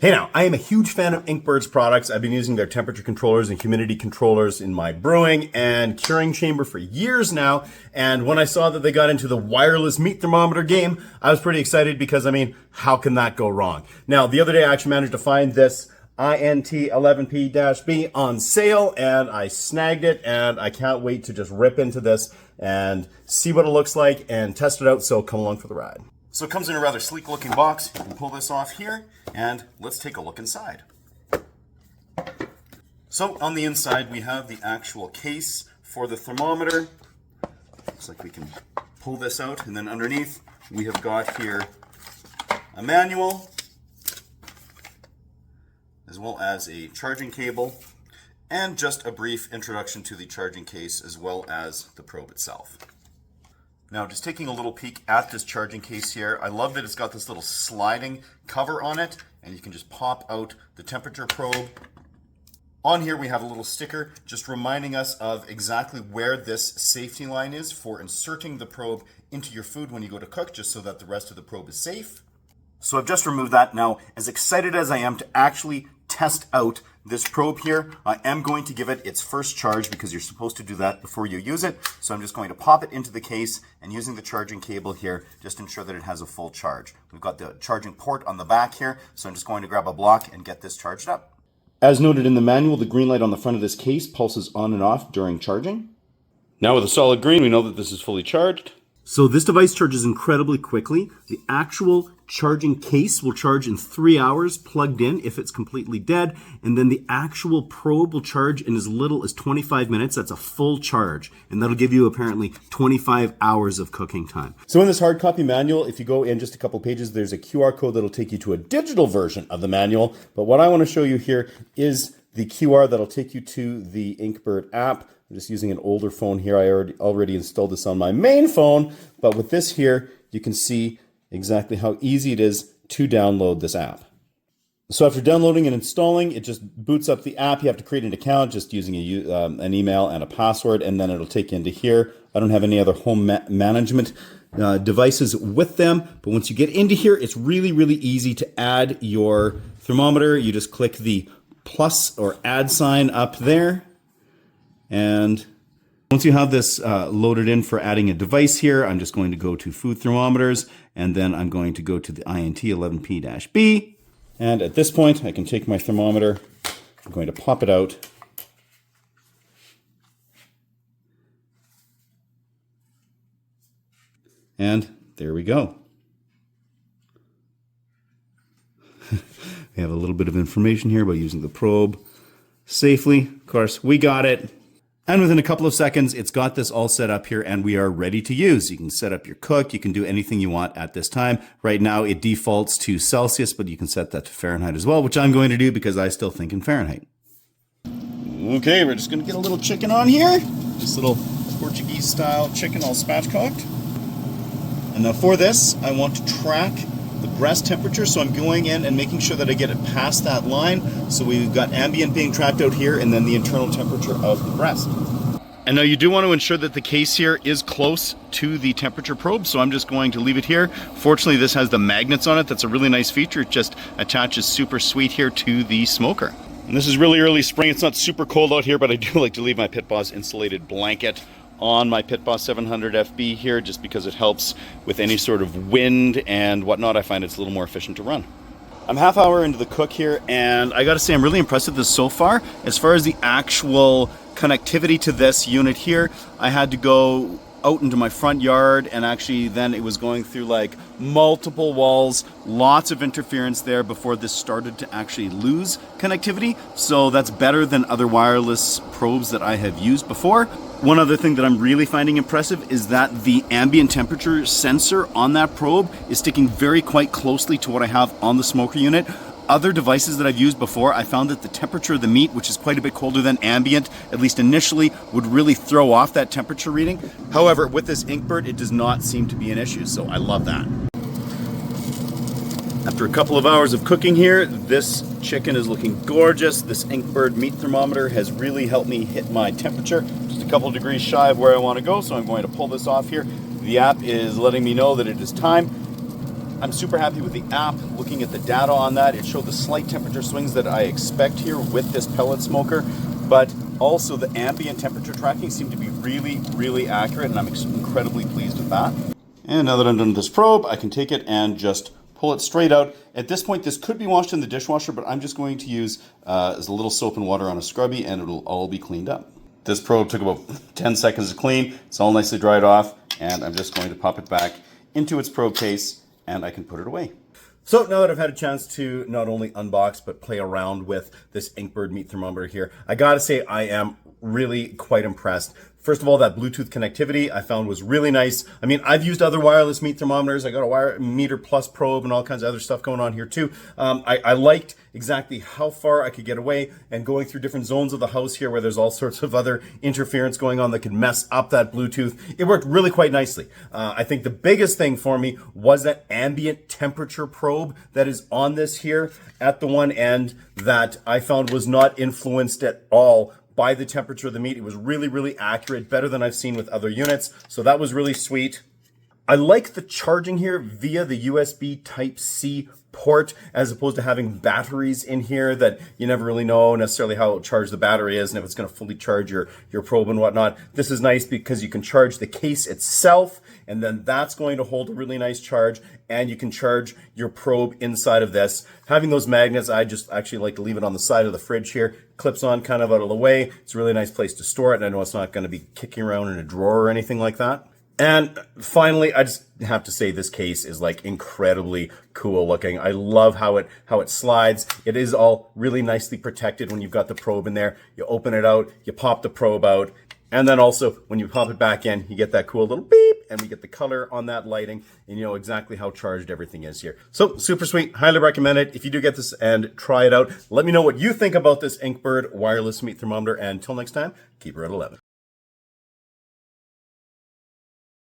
Hey now, I am a huge fan of Inkbird's products. I've been using their temperature controllers and humidity controllers in my brewing and curing chamber for years now. And when I saw that they got into the wireless meat thermometer game, I was pretty excited because, I mean, how can that go wrong? Now, the other day I actually managed to find this INT-11P-B on sale and I snagged it and I can't wait to just rip into this and see what it looks like and test it out, so come along for the ride. So it comes in a rather sleek looking box. You can pull this off here and let's take a look inside. So on the inside we have the actual case for the thermometer. Looks like we can pull this out, and then underneath we have got here a manual as well as a charging cable and just a brief introduction to the charging case as well as the probe itself. Now, just taking a little peek at this charging case here, I love that it's got this little sliding cover on it, and you can just pop out the temperature probe. On here we have a little sticker just reminding us of exactly where this safety line is for inserting the probe into your food when you go to cook, just so that the rest of the probe is safe. So I've just removed that. Now, as excited as I am to actually test out this probe here, I am going to give it its first charge because you're supposed to do that before you use it. So I'm just going to pop it into the case and using the charging cable here, just ensure that it has a full charge. We've got the charging port on the back here, so I'm just going to grab a block and get this charged up. As noted in the manual, the green light on the front of this case pulses on and off during charging. Now with a solid green, we know that this is fully charged. So this device charges incredibly quickly. The actual charging case will charge in 3 hours plugged in if it's completely dead, and then the actual probe will charge in as little as 25 minutes. That's a full charge, and that'll give you apparently 25 hours of cooking time. So in this hard copy manual, if you go in just a couple pages, there's a QR code that'll take you to a digital version of the manual. But what I want to show you here is the QR that'll take you to the Inkbird app. I'm just using an older phone here. I already installed this on my main phone, but with this here, you can see exactly how easy it is to download this app. So after downloading and installing, it just boots up the app. You have to create an account just using an email and a password, and then it'll take you into here. I don't have any other home management devices with them, but once you get into here, it's really, really easy to add your thermometer. You just click the plus or add sign up there. And once you have this loaded in for adding a device here, I'm just going to go to food thermometers, and then I'm going to go to the INT-11P-B. And at this point, I can take my thermometer. I'm going to pop it out. And there we go. We have a little bit of information here about using the probe safely. Of course, we got it. And within a couple of seconds, it's got this all set up here and we are ready to use. You can set up your cook. You can do anything you want at this time. Right now, it defaults to Celsius, but you can set that to Fahrenheit as well, which I'm going to do because I still think in Fahrenheit. Okay, we're just going to get a little chicken on here. This little Portuguese style chicken all spatchcocked. And now for this, I want to track the breast temperature, so I'm going in and making sure that I get it past that line. So we've got ambient being tracked out here and then the internal temperature of the breast. And now you do want to ensure that the case here is close to the temperature probe, so I'm just going to leave it here. Fortunately, this has the magnets on it. That's a really nice feature. It just attaches super sweet here to the smoker. And this is really early spring. It's not super cold out here, but I do like to leave my Pit Boss insulated blanket on my Pit Boss 700 FB here, just because it helps with any sort of wind and whatnot. I find it's a little more efficient to run. I'm half hour into the cook here, and I gotta say I'm really impressed with this so far. As far as the actual connectivity to this unit here, I had to go out into my front yard, and actually then it was going through like multiple walls, lots of interference there before this started to actually lose connectivity. So that's better than other wireless probes that I have used before. One other thing that I'm really finding impressive is that the ambient temperature sensor on that probe is sticking very quite closely to what I have on the smoker unit. Other devices that I've used before, I found that the temperature of the meat, which is quite a bit colder than ambient, at least initially, would really throw off that temperature reading. However, with this Inkbird, it does not seem to be an issue, so I love that. After a couple of hours of cooking here, this chicken is looking gorgeous. This Inkbird meat thermometer has really helped me hit my temperature. Just a couple degrees shy of where I want to go, so I'm going to pull this off here. The app is letting me know that it is time. I'm super happy with the app. Looking at the data on that, it showed the slight temperature swings that I expect here with this pellet smoker, but also the ambient temperature tracking seemed to be really, really accurate, and I'm incredibly pleased with that. And now that I'm done with this probe, I can take it and just pull it straight out. At this point, this could be washed in the dishwasher, but I'm just going to use as a little soap and water on a scrubby, and it'll all be cleaned up. This probe took about 10 seconds to clean. It's all nicely dried off, and I'm just going to pop it back into its probe case, and I can put it away. So now that I've had a chance to not only unbox, but play around with this Inkbird meat thermometer here, I gotta say I am really quite impressed. First of all, that Bluetooth connectivity I found was really nice. I mean, I've used other wireless meat thermometers. I got a wire meter plus probe and all kinds of other stuff going on here too. I liked exactly how far I could get away and going through different zones of the house here where there's all sorts of other interference going on that could mess up that Bluetooth. It worked really quite nicely. I think the biggest thing for me was that ambient temperature probe that is on this here at the one end that I found was not influenced at all by the temperature of the meat. It was really, really accurate, better than I've seen with other units. So that was really sweet. I like the charging here via the USB Type-C port, as opposed to having batteries in here that you never really know necessarily how charged the battery is and if it's going to fully charge your probe and whatnot. This is nice because you can charge the case itself, and then that's going to hold a really nice charge, and you can charge your probe inside of this. Having those magnets, I just actually like to leave it on the side of the fridge here. Clips on kind of out of the way. It's a really nice place to store it, and I know it's not going to be kicking around in a drawer or anything like that. And finally, I just have to say this case is like incredibly cool looking. I love how it slides. It is all really nicely protected when you've got the probe in there. You open it out, you pop the probe out, and then also when you pop it back in, you get that cool little beep, and we get the color on that lighting, and you know exactly how charged everything is here. So super sweet, highly recommend it. If you do get this and try it out, let me know what you think about this Inkbird wireless meat thermometer, and until next time, keep her at 11.